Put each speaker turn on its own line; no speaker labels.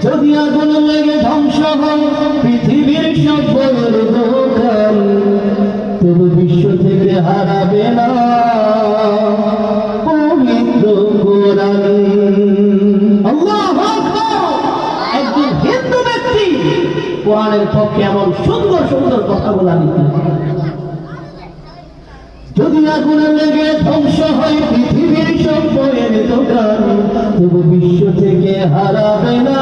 যদি আগুন লেগে ধ্বংস হয় পৃথিবীর সব বইয়ের দোকান, তবু বিশ্ব থেকে হারাবে না পবিত্র কোরআন। আল্লাহু আকবার। একজন হিন্দু ব্যক্তি কোরআনের পক্ষে এমন সুন্দর সুন্দর কথা বলা নিতে, যদি আগুন লেগে ধ্বংস হয় পৃথিবীর সব বইয়ের দোকান, তবু বিশ্ব থেকে হারাবে না